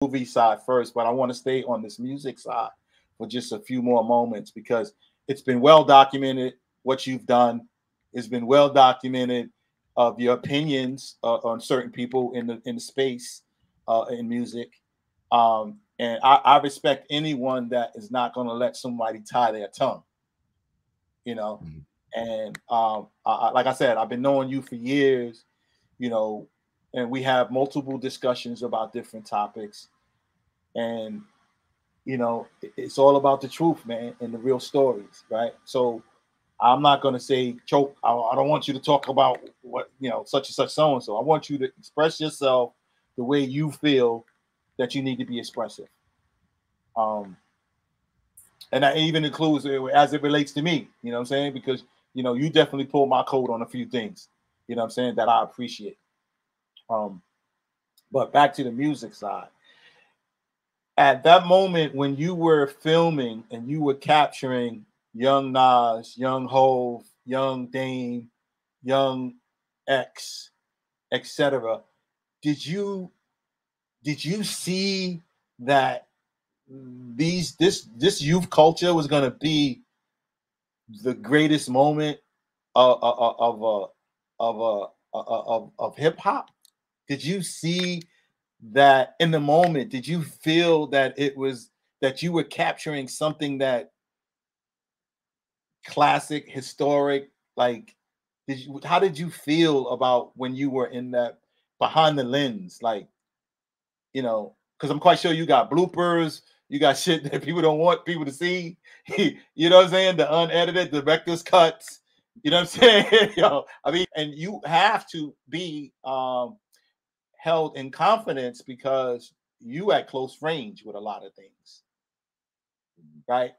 movie side first, but I want to stay on this music side for just a few more moments because it's been well documented what you've done. It's been well documented of your opinions on certain people in the space in music. And I respect anyone that is not going to let somebody tie their tongue, you know. Mhm. And like I said, I've been knowing you for years, you know, and we have multiple discussions about different topics. And you know, it's all about the truth, man, and the real stories, right? So I'm not going to say, choke. I don't want you to talk about what, you know, such and such, so and so. I want you to express yourself the way you feel that you need to be expressive. Um, and that even includes as it relates to me, you know what I'm saying? Because, you know, you definitely pulled my code on a few things, you know what I'm saying, that I appreciate. Um, but back to the music side. At that moment when you were filming and you were capturing young Nas, young Hove, young Dame, young X, etc., did you see that this youth culture was going to be the greatest moment of hip hop? Did you see that in the moment? Did you feel that it was that you were capturing something that classic, historic? Like, did you? How did you feel about when you were in that behind the lens? Like, you know, because I'm quite sure you got bloopers, you got shit that people don't want people to see. You know what I'm saying? The unedited director's cuts. You know what I'm saying? I mean, and you have to be held in confidence because you at close range with a lot of things, right?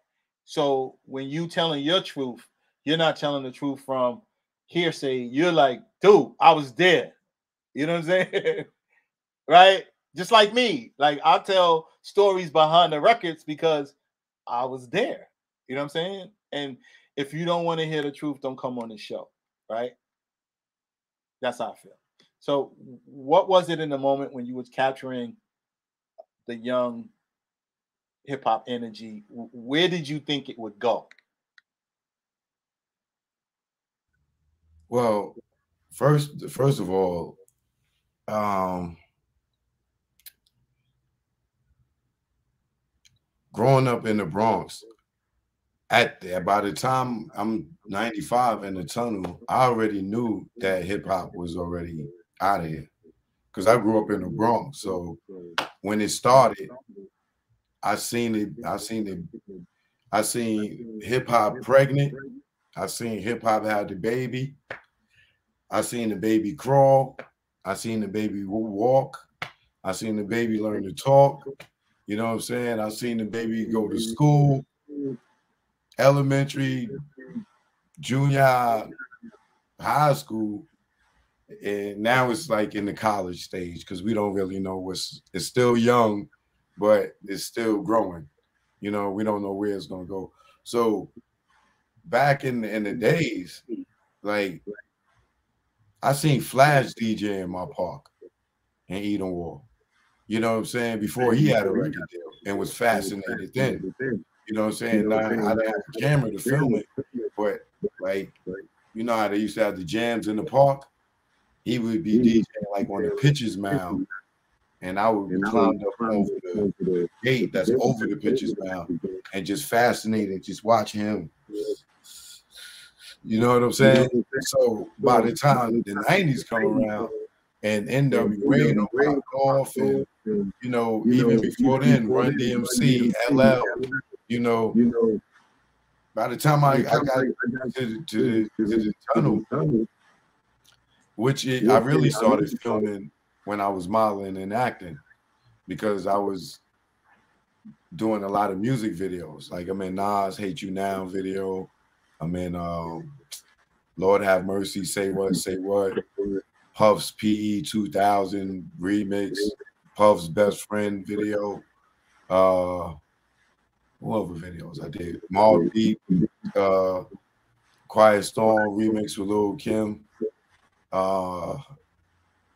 So when you telling your truth, you're not telling the truth from hearsay. You're like, dude, I was there. You know what I'm saying? Right? Just like me. Like I tell stories behind the records because I was there. You know what I'm saying? And if you don't want to hear the truth, don't come on the show. Right? That's how I feel. So what was it in the moment when you was capturing the young hip hop energy? Where did you think it would go? Well, first of all, um, growing up in the Bronx, by the time I'm 95 in the tunnel, I already knew that hip hop was already out of here because I grew up in the Bronx. So when it started, I seen it. I seen it. I seen hip hop pregnant. I seen hip hop had the baby. I seen the baby crawl. I seen the baby walk. I seen the baby learn to talk. You know what I'm saying? I seen the baby go to school, elementary, junior, high school, and now it's like in the college stage because we don't really know it's still young, but it's still growing. You know, we don't know where it's gonna go. So back in the days, like I seen Flash DJ in my park in Eden Wall. You know what I'm saying? Before he had a record deal and was fascinated then. You know what I'm saying? Now, I didn't have a camera to film it, but like, you know how they used to have the jams in the park? He would be DJing like on the pitcher's mound, and I would climb up over the gate that's over the pitcher's mound and just fascinated, just watch him. You know what I'm saying? So by the time the 90s come around and NWA don't pop off, and you know, even before then, Run DMC, LL, you know, by the time I got to the tunnel, I really started filming when I was modeling and acting because I was doing a lot of music videos. Like I'm in Nas Hate You Now video. I'm in Lord Have Mercy, Say What, Puff's PE 2000 remix, Puff's Best Friend video. What other videos I did? Maul Deep, Quiet Storm remix with Lil Kim.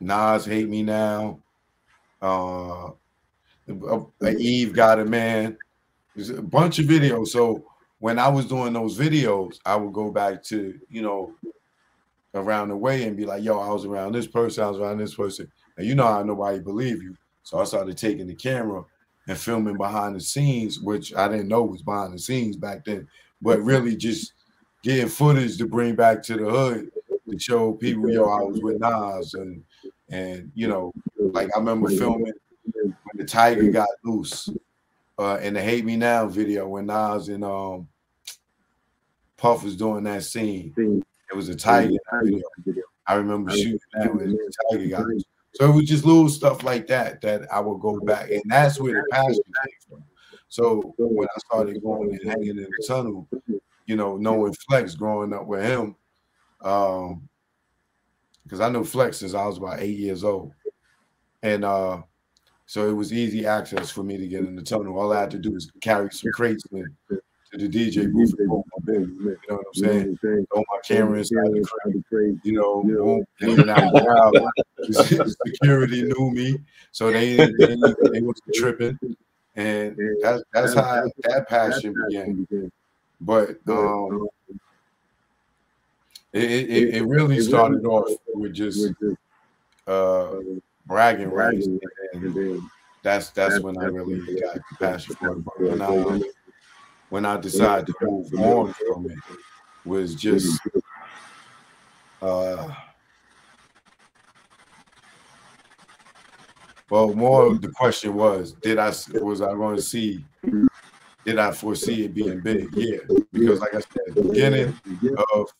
Nas Hate Me Now. Eve Got a Man. There's a bunch of videos. So when I was doing those videos, I would go back to, you know, around the way and be like, yo, I was around this person, I was around this person. And you know how nobody believe you. So I started taking the camera and filming behind the scenes, which I didn't know was behind the scenes back then, but really just getting footage to bring back to the hood to show people, yo, I was with Nas and you know, like I remember filming when the tiger got loose in the Hate Me Now video when Nas and Puff was doing that scene. It was a tiger in that video. I remember shooting that when the tiger got loose. So it was just little stuff like that that I would go back, and that's where the passion came from. So when I started going and hanging in the tunnel, you know, knowing Flex, growing up with him, because I knew Flex since I was about 8 years old, and so it was easy access for me to get in the tunnel. All I had to do was carry some crates in to the DJ booth. You know what I'm saying? Throw my camera inside the crate. You know, boom, hanging out the crowd. Security knew me, so they wasn't tripping, and that's how that passion began. But it really started off with just bragging rights, and that's when I really got the passion for it. But when I decided to move on from it was just well, more the question was I going to see, did I foresee it being big? Yeah, because like I said, at the beginning of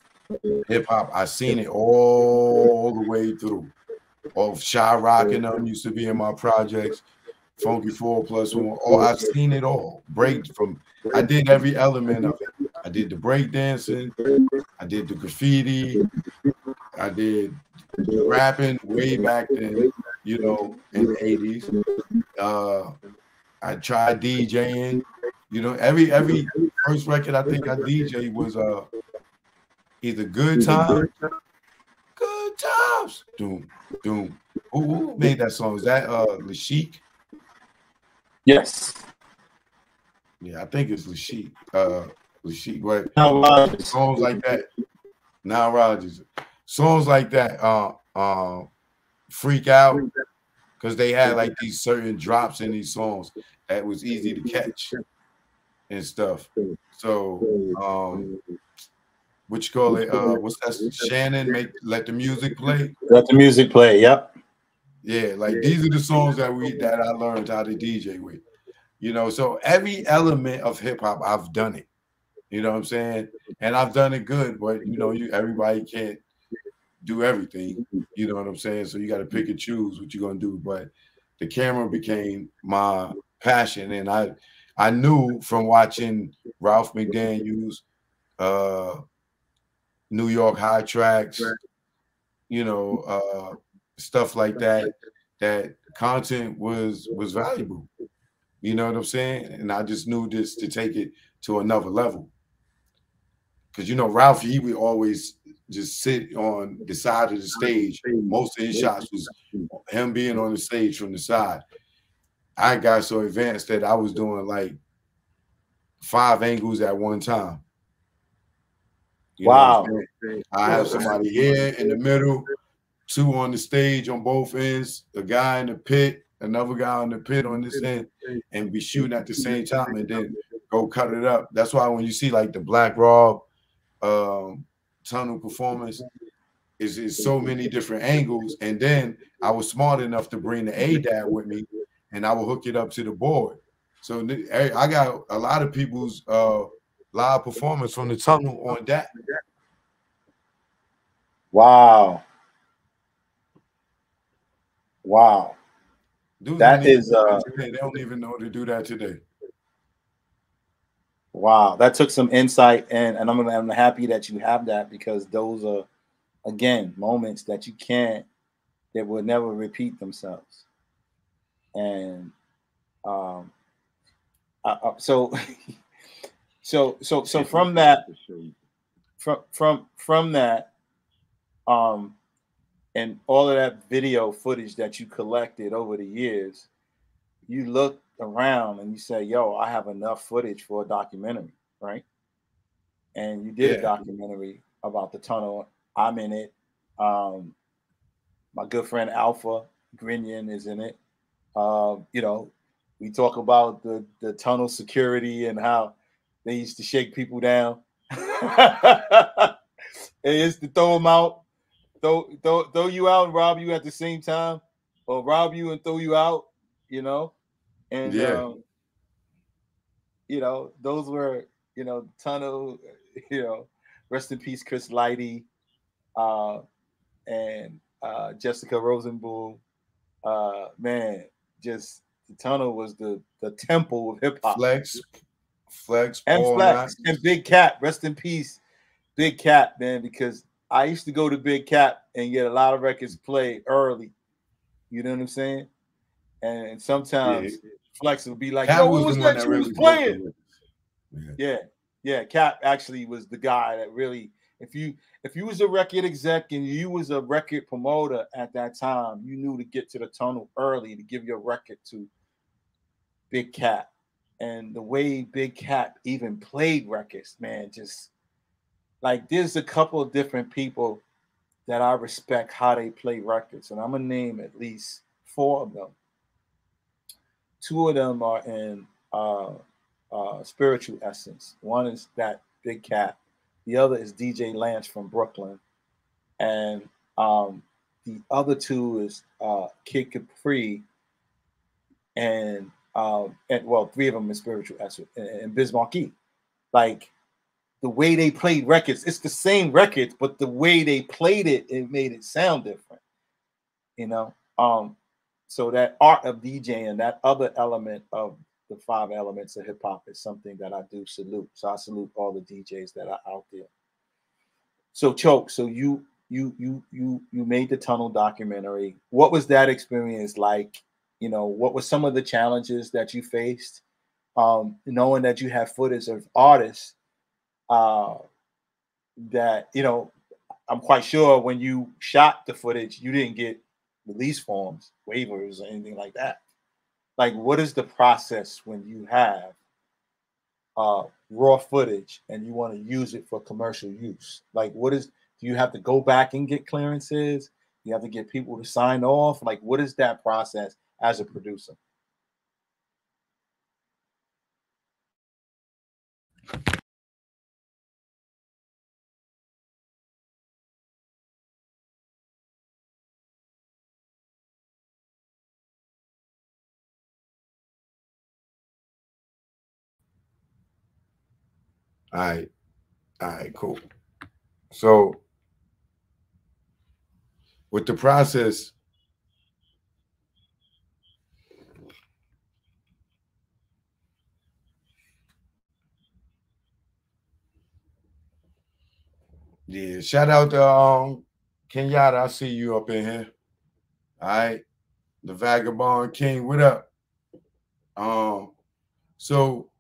hip hop, I seen it all the way through. Of Shy Rock and them used to be in my projects, Funky 4+1. Oh, I've seen it all. I did every element of it. I did the break dancing, I did the graffiti, I did rapping way back then, you know, in the 80s. I tried DJing, you know, every first record I think I DJ was either Good Times. Doom, doom. Who made that song? Was that Lashik? Yes. Yeah, I think it's Lashik. Lashik, but Now Rodgers. Songs like that. Now Rodgers. Songs like that freak out because they had like these certain drops in these songs that was easy to catch and stuff. So what you call it? What's that? Shannon, let the music play. Let the music play. Yep. Yeah, like these are the songs that I learned how to DJ with. You know, so every element of hip hop, I've done it. You know what I'm saying? And I've done it good, but you know, everybody can't do everything. You know what I'm saying? So you got to pick and choose what you're gonna do. But the camera became my passion, and I knew from watching Ralph McDaniels, New York High Tracks, you know, stuff like that, that content was valuable. You know what I'm saying? And I just knew this to take it to another level. Because, you know, Ralph, he would always just sit on the side of the stage. Most of his shots was him being on the stage from the side. I got so advanced that I was doing like 5 angles at one time. You wow. I have somebody here in the middle, 2 on the stage on both ends, a guy in the pit, another guy on the pit on this end, and be shooting at the same time and then go cut it up. That's why when you see like the Black Rob tunnel performance, is so many different angles. And then I was smart enough to bring the ADAT with me, and I will hook it up to the board. So I got a lot of people's live performance from the tunnel on that. Wow. Wow. Dudes that is they don't even know to do that today. Wow, that took some insight, and I'm happy that you have that, because those are, again, moments that that will never repeat themselves. And so from that, from that, and all of that video footage that you collected over the years, you look around and you say, yo, I have enough footage for a documentary, right? And you did a Yeah. documentary about the tunnel. I'm in it. My good friend Alpha Grinion is in it. You know, we talk about the tunnel security and how they used to shake people down. They used to throw them out, throw you out and rob you at the same time, or rob you and throw you out. You know, and Yeah. you know, those were, you know, tunnel. You know, rest in peace, Chris Lighty, uh, and Jessica Rosenboom. Man, just the tunnel was the temple of hip hop. Flex, And Paul Flex Knox. and Big Cat, rest in peace, Big Cat, man, because I used to go to Big Cat and get a lot of records played early. You know what I'm saying? And Yeah. sometimes Flex would be like, Cat "Yo, what was the was one that that you was really broke the playing?" records. Yeah, yeah. Cap actually was the guy that really, if you was a record exec and you was a record promoter at that time, you knew to get to the tunnel early to give your record to Big Cat. And the way Big Cat even played records, man, just like there's a couple of different people that I respect how they play records, and I'm gonna name at least four of them. Two of them are in spiritual essence. One is that Big Cat. The other is DJ Lance from Brooklyn, and um, the other two is Kid Capri and well, three of them in spiritual essence and Biz Markie. Like the way they played records, it's the same records, but the way they played it, it made it sound different. You know, so that art of DJing, that other element of the five elements of hip hop is something that I do salute. So I salute all the DJs that are out there. So Choke, so you made the tunnel documentary. What was that experience like? You know, what were some of the challenges that you faced? Knowing that you have footage of artists uh, that, you know, I'm quite sure when you shot the footage, you didn't get release forms, waivers, or anything like that. Like, what is the process when you have raw footage and you want to use it for commercial use? Like, what is, do you have to go back and get clearances? You have to get people to sign off? Like, what is that process as a producer? All right. All right, cool. So with the process, yeah, shout out to Kenyatta. I see you up in here. All right. The Vagabond King, what up? So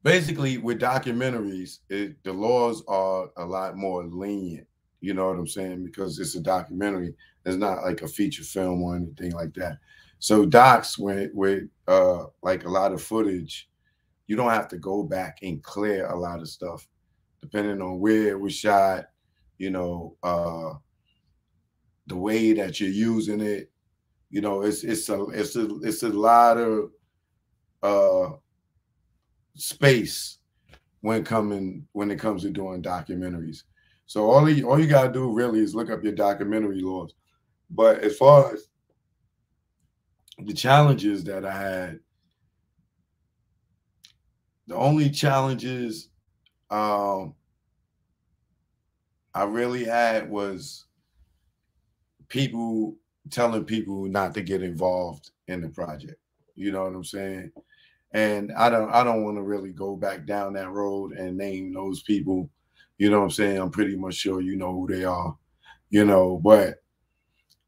basically with documentaries, the laws are a lot more lenient. You know what I'm saying? Because it's a documentary. It's not like a feature film or anything like that. So docs with like a lot of footage, you don't have to go back and clear a lot of stuff, depending on where it was shot, you know, the way that you're using it. You know, it's a lot of uh space when it comes to doing documentaries. So all you gotta do really is look up your documentary laws. But as far as the challenges that I had, the only challenges um, I really had was people telling people not to get involved in the project. You know what I'm saying? And I don't want to really go back down that road and name those people. You know what I'm saying? I'm pretty much sure you know who they are. You know, but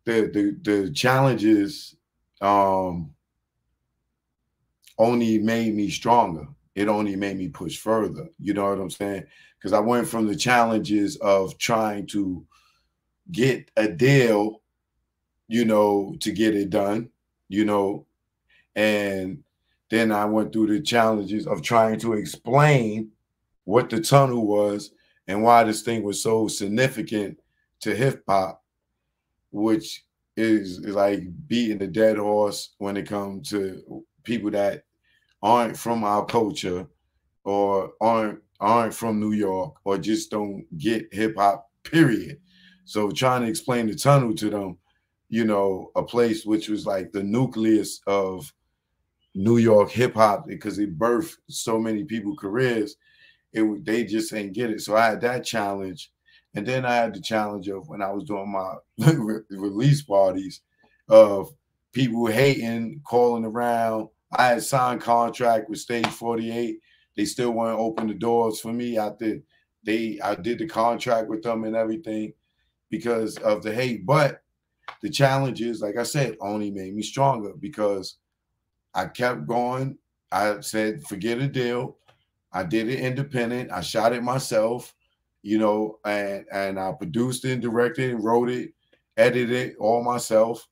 the challenges um only made me stronger. It only made me push further. You know what I'm saying? Because I went from the challenges of trying to get a deal, you know, to get it done, you know, And then I went through the challenges of trying to explain what the tunnel was and why this thing was so significant to hip hop, which is like beating a dead horse when it comes to people that aren't from our culture or aren't from New York or just don't get hip hop, period. So trying to explain the tunnel to them, you know, a place which was like the nucleus of New York hip hop because it birthed so many people's careers, they just ain't get it. So I had that challenge. And then I had the challenge of when I was doing my release parties of people hating, calling around. I had signed contract with Stage 48. They still want to open the doors for me after I did the contract with them and everything because of the hate. But the challenges, like I said, only made me stronger because I kept going. I said, forget a deal. I did it independent. I shot it myself, you know, and I produced it, directed it, wrote it, edited it all myself.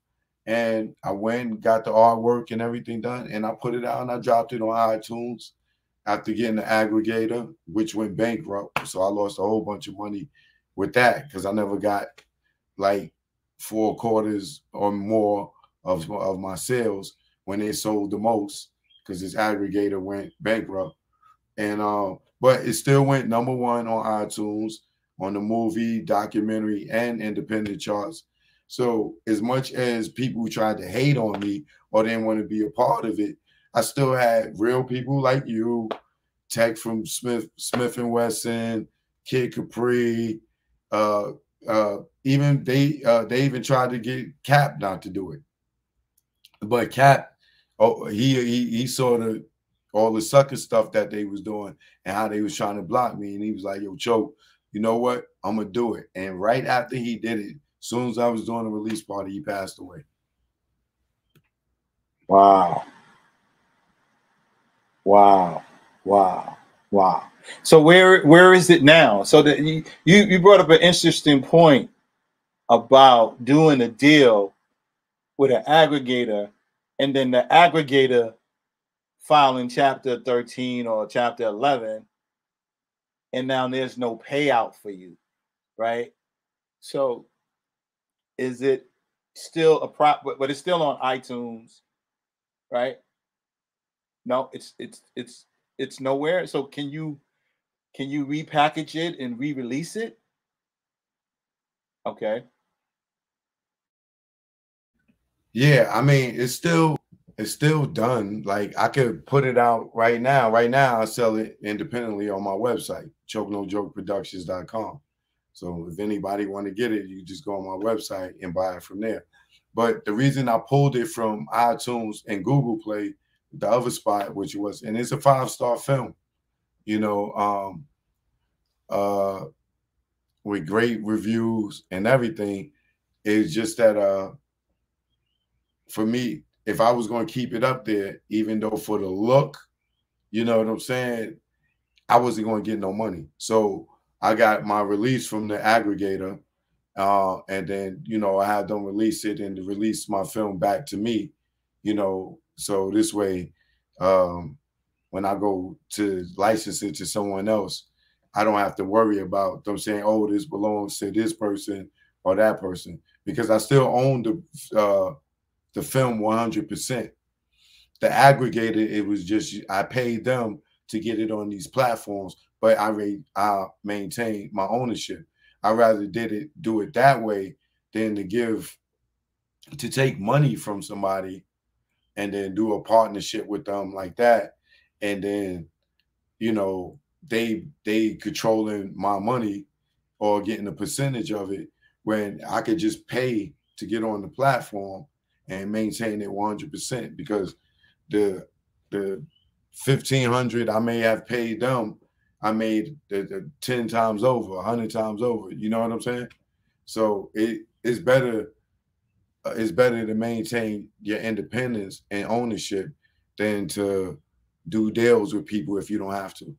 And I went and got the artwork and everything done. And I put it out and I dropped it on iTunes after getting the aggregator, which went bankrupt. So I lost a whole bunch of money with that because I never got like 4/4 or more of my sales when they sold the most because this aggregator went bankrupt. And but it still went #1 on iTunes, on the movie, documentary, and independent charts. So as much as people tried to hate on me or didn't want to be a part of it, I still had real people like you, Tech from Smith and Wesson, Kid Capri, even they even tried to get Cap not to do it. But Cap, he saw all the sucker stuff that they was doing and how they was trying to block me. And he was like, yo, Choke, you know what? I'm going to do it. And right after he did it, as soon as I was doing a release party, he passed away. Wow. Wow. Wow. Wow. So where is it now? So that you brought up an interesting point about doing a deal with an aggregator and then the aggregator filing chapter 13 or chapter 11 and now there's no payout for you, right? So is it still but it's still on iTunes, right? No, it's nowhere. So can you repackage it and re-release it? Okay. Yeah, I mean, it's still done. Like I could put it out right now. Right now, I sell it independently on my website, chokenojokeproductions.com. So if anybody want to get it, you just go on my website and buy it from there. But the reason I pulled it from iTunes and Google Play, the other spot, which was, and it's a 5-star film, you know, with great reviews and everything, is just that for me, if I was going to keep it up there, even though for the look, you know what I'm saying, I wasn't going to get no money. So I got my release from the aggregator, and then, you know, I had them release it and release my film back to me, you know, so this way, when I go to license it to someone else, I don't have to worry about them saying, oh, this belongs to this person or that person, because I still own the film 100%. The aggregator, it was just, I paid them to get it on these platforms, but I maintain my ownership. I rather do it that way than to take money from somebody and then do a partnership with them like that. And then, you know, they controlling my money or getting a percentage of it when I could just pay to get on the platform and maintain it 100%, because the 1,500 I may have paid them, I made the 10 times over, 100 times over. You know what I'm saying? So it's better to maintain your independence and ownership than to do deals with people if you don't have to.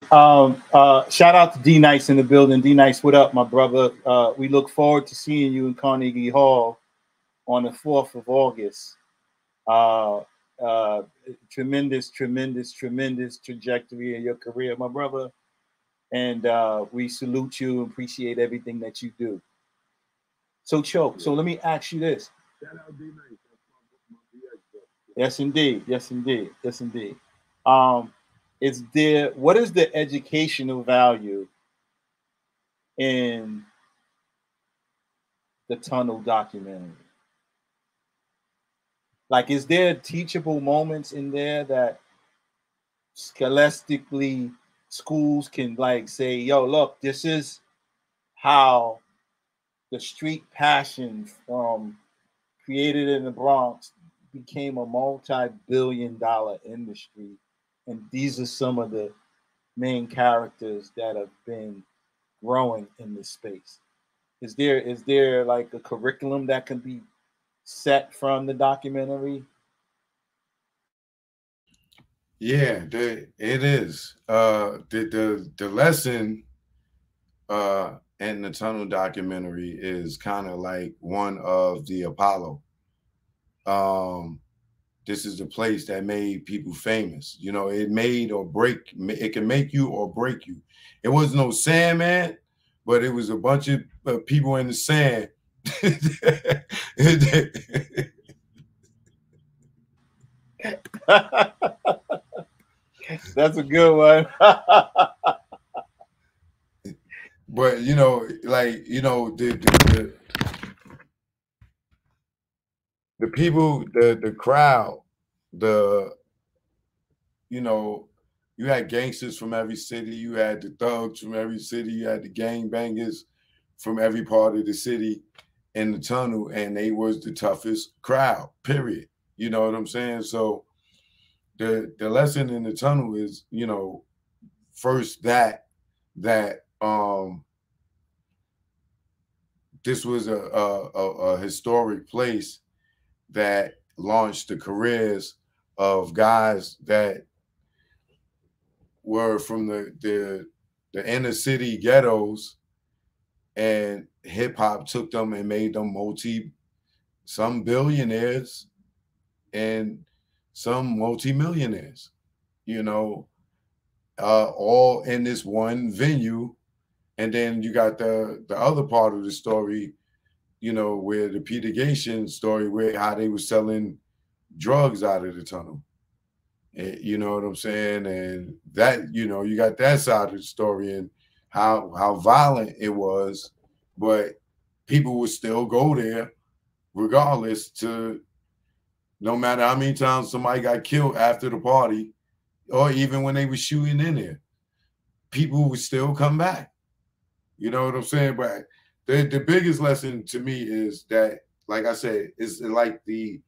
Shout out to D Nice in the building. D Nice, what up, my brother? We look forward to seeing you in Carnegie Hall on the 4th of August. Uh, uh, tremendous trajectory in your career, my brother. And we salute you and appreciate everything that you do. So, Choke, so let me ask you this. Yes, indeed. Yes, indeed. Yes, indeed. Um, what is the educational value in the tunnel documentary? Like, is there teachable moments in there that scholastically schools can like say, yo, look, this is how the street passion from created in the Bronx became a multi-billion-dollar industry, and these are some of the main characters that have been growing in this space. Is there like a curriculum that can be set from the documentary? Yeah, it is. The lesson in the tunnel documentary is kind of like one of the Apollo. Um, this is the place that made people famous. You know, it made or break. It can make you or break you. It was no Sandman, but it was a bunch of people in the sand. That's a good one. But you know, like you know, the people, the crowd, the you know, you had gangsters from every city, you had the thugs from every city, you had the gangbangers from every part of the city in the tunnel, and they was the toughest crowd, period. You know what I'm saying? So the lesson in the tunnel is, you know, first that this was a historic place that launched the careers of guys that were from the inner city ghettos, and hip hop took them and made them some billionaires and some multimillionaires, you know, all in this one venue. And then you got the other part of the story, you know, where the Peter Gation story, where how they were selling drugs out of the tunnel. You know what I'm saying? And that, you know, you got that side of the story and how violent it was, but people would still go there regardless, to no matter how many times somebody got killed after the party, or even when they were shooting in there, people would still come back. You know what I'm saying? But the biggest lesson to me is that, like I said, it's like the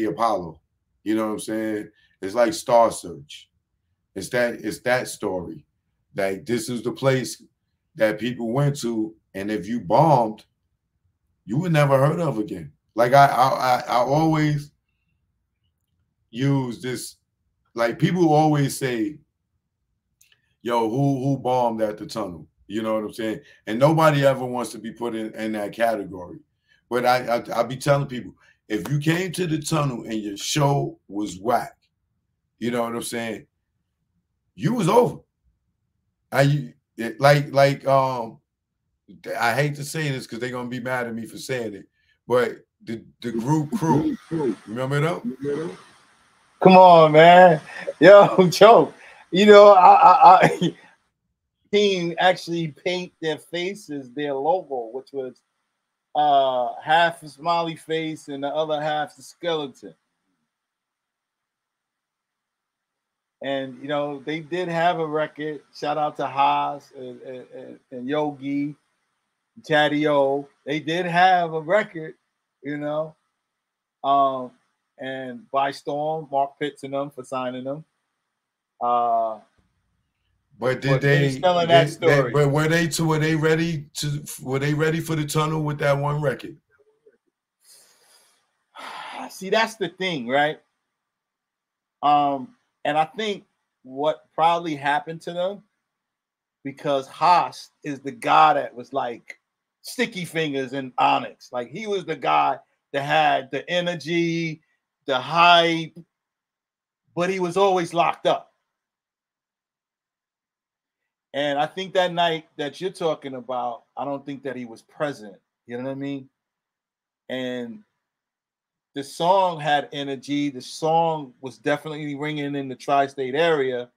Apollo. You know what I'm saying? It's like Star Search. It's that story. Like this is the place that people went to, and if you bombed, you were never heard of again. Like I always use this. Like people always say, "Yo, who bombed at the tunnel?" You know what I'm saying? And nobody ever wants to be put in that category. But I'll be telling people, if you came to the tunnel and your show was whack, you know what I'm saying? You was over. I hate to say this because they're gonna be mad at me for saying it, but the group Crew, remember them? Come on, man. Yo, Joe. You know, I team actually paint their faces, their logo, which was half a smiley face and the other half the skeleton. And you know, they did have a record. Shout out to Haas and Yogi, Chatty O. They did have a record, you know. Um, and by Storm, Mark Pitts and them for signing them. Uh, But but finish telling that story. but were they ready for the tunnel with that one record? See, that's the thing, right? And I think what probably happened to them, because Haas is the guy that was like Sticky Fingers and Onyx. Like he was the guy that had the energy, the hype, but he was always locked up. And I think that night that you're talking about, I don't think that he was present. You know what I mean? And the song had energy. The song was definitely ringing in the tri-state area.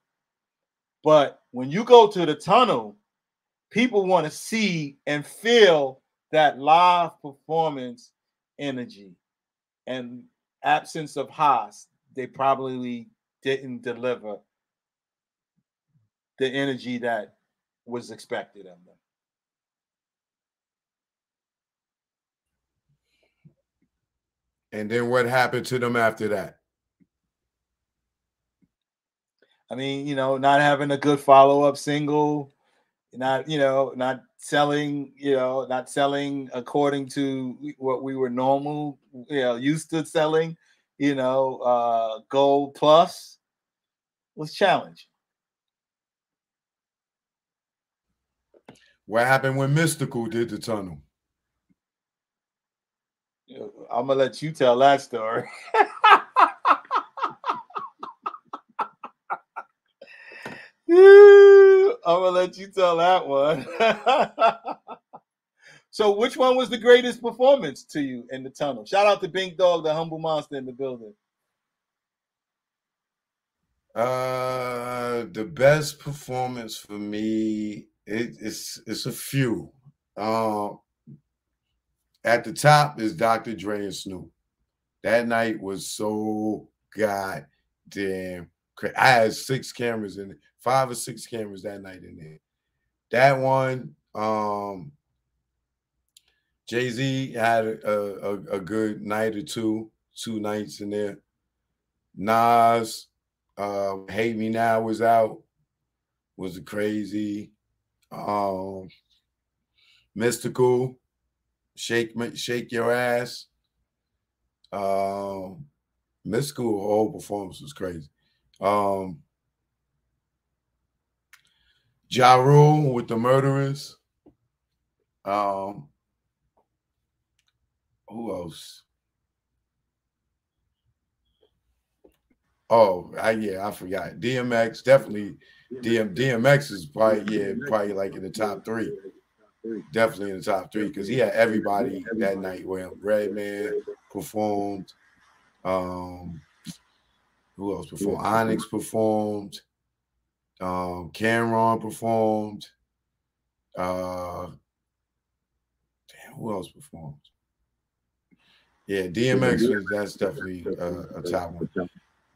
But when you go to the tunnel, people want to see and feel that live performance energy. And absence of Haas, they probably didn't deliver the energy that was expected of them. And then what happened to them after that? I mean, not having a good follow-up single, not selling, not selling according to what we were used to selling, Gold Plus was challenging. What happened when Mystical did the tunnel? I'm gonna let you tell that story. I'm gonna let you tell that one. So, which one was the greatest performance to you in the tunnel? Shout out to Bink Dog, the humble monster in the building. The best performance for me, it's a few. At the top is Dr. Dre and Snoop. That night was so goddamn crazy. I had 6 cameras in it, 5 or 6 cameras that night in there. That one, Jay-Z had a good night or two nights in there. Nas, Hate Me Now was out, was crazy. Mystical, Shake Your Ass. Mystical whole performance was crazy. Ja Rule with the Murderers. Who else? Oh, I forgot. DMX, definitely. DMX is probably like in the top 3. Definitely in the top 3 because he had everybody that night with him. Redman performed. Who else performed? Onyx performed. Cameron performed. Damn, who else performed? Yeah, DMX that's definitely a top one.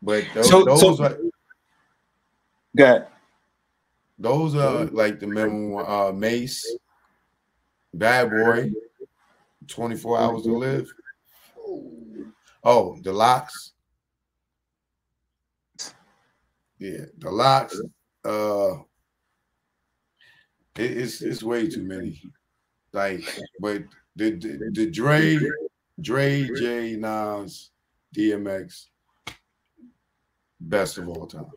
But those are good. Those are like the memoir, Mace, Bad Boy, 24 Hours to Live. Oh, The Locks. Yeah, The Locks. It's way too many. Like, but the Dre, J, Nas, DMX, best of all time.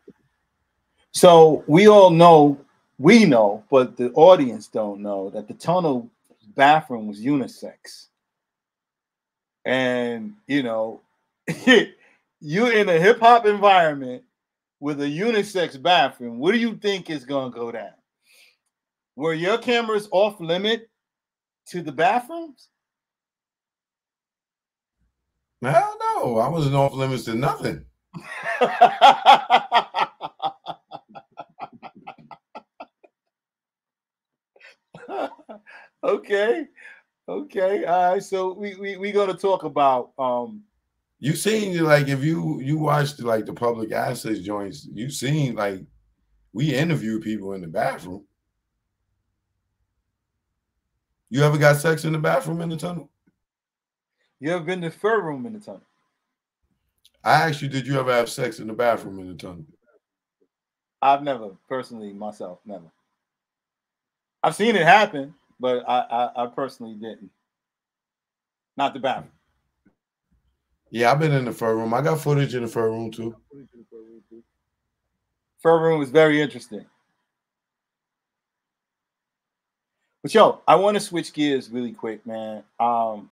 So we all know, but the audience don't know that the tunnel bathroom was unisex. And you're in a hip hop environment with a unisex bathroom. What do you think is gonna go down? Were your cameras off limit to the bathrooms? Hell no, I wasn't off limits to nothing. Okay. All right. So we gonna talk about you seen, like, if you watched like the public access joints, you seen like we interview people in the bathroom. You ever got sex in the bathroom in the tunnel? You ever been to the fur room in the tunnel? I asked you, did you ever have sex in the bathroom in the tunnel? I've never, personally, myself, never. I've seen it happen, but I personally didn't. Not the bathroom. Yeah, I've been in the fur room. I got footage in the fur room too. Fur room was very interesting. But yo, I want to switch gears really quick, man.